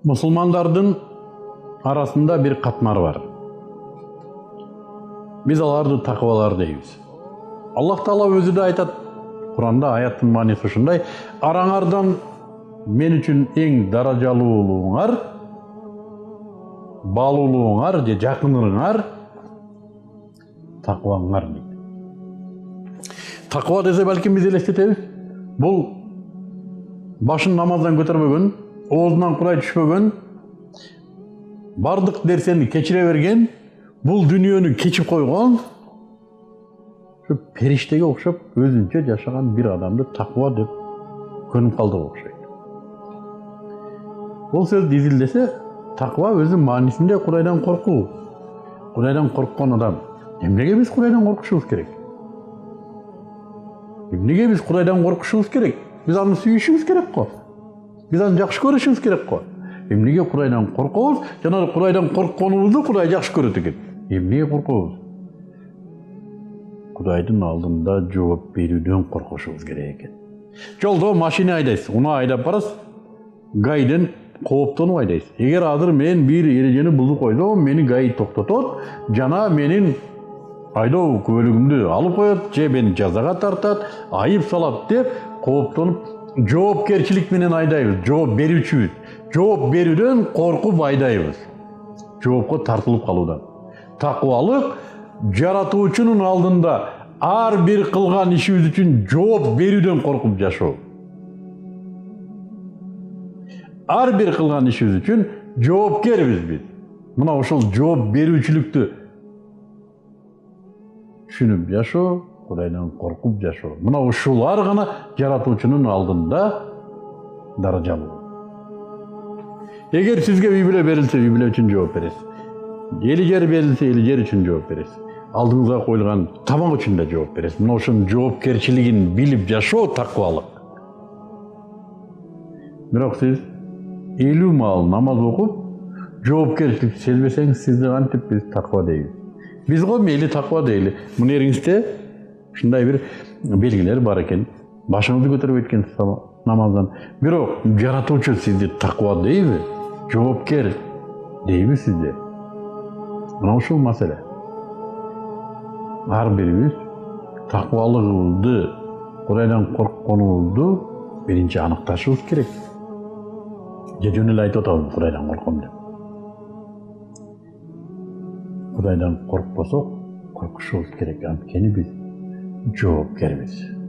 Мусулмандардын арасында бир катмар бар. Биз аларды такыбалар дейбиз. Аллах Таала өзү да айтат, Куранда аяттын мааниси ушундай: араңардан мен үчүн эң даражалуулуңар, баалуулуңар же жакыныңар такыбаңар дейт. Такыба десе балким биз элестетебиз. Бул башын намаздан көтөрбөгөн, оозунан курай түшпөгөн, бардык нерсени кечире берген, бул дүйнөнү кечип койгон, ушу периштеге окшоп өзүнчө жашаган бир адамды такыба деп көнүп калдык окшойт. Бул сөздү изилдесе, такыба өзүнүн маанисинде Кудайдан коркуу. Кудайдан корккон адам. Эмнеге биз Кудайдан коркушубуз керек? Эмнеге биз Кудайдан коркушубуз керек? Биз аны сүйүшүбүз керек го. Биз аны жакшы көрүшүбүз керек го. Эмнеге Кудайдан коркобуз? Жана Кудайдан коркконубузду Кудай жакшы көрөт экен. Эмнеге коркобуз? Кудайдын алдында жооп берүүдөн коркушубуз керек экен. Жолдо машина айдайсыз, унаа айдап барасыз, гайден кооптонуп айдайсыз. Эгер азыр мен бир эрежени бузуп койсом, мени гай токтотот, жана менин айдоо күбөлүгүмдү алып коет, же мени жазага тартат, айып салат деп кооптонуп, жоопкерчилик менен айдайбыз, жооп берүүчүбүз. Жооп берүүдөн коркуп айдайбыз. Жоопко тартылып калуудан. Такыбалык жаратуучунун алдында ар бир кылган ишибиз үчүн жооп берүүдөн коркуп жашоо. Ар бир кылган ишибиз үчүн жоопкербиз биз. Мына ошол жооп берүүчүлүктү түшүнүп жашоо, Кудайдан коркуп жашоо. Мына ушулар гана жаратуучунун алдында даражалуу. Эгер сизге үй бүлө берилсе, үй бүлө үчүн жооп бересиз. Эли жер берилсе, эли жер үчүн жооп бересиз. Алдыңызга коюлган тамак үчүн да жооп бересиз. Мына ошонун жоопкерчилигин билип жашоо такыбалык. Бирок сиз 50 маал намаз окуп, жоопкерчилик сезбесеңиз, сизди кантип биз такыба дейбиз? Биз го мейли такыба дейли. Муну эриңизде ушундай бир белгилер бар экен. Башыңызды көтөрүп эткенсиз намаздан. Бирок жаратуучу сизди такыба дейби? Жоопкер дейби сизди? Мына ушул маселе. Ар бирибиз такыбалыгыбызды, Кудайдан коркконубузду биринчи аныкташыбыз керек. Же жөн эле айтып атабыз Кудайдан корком деп. Кудайдан коркпосок, коркушубуз керек. Анткени биз жоопкербиз.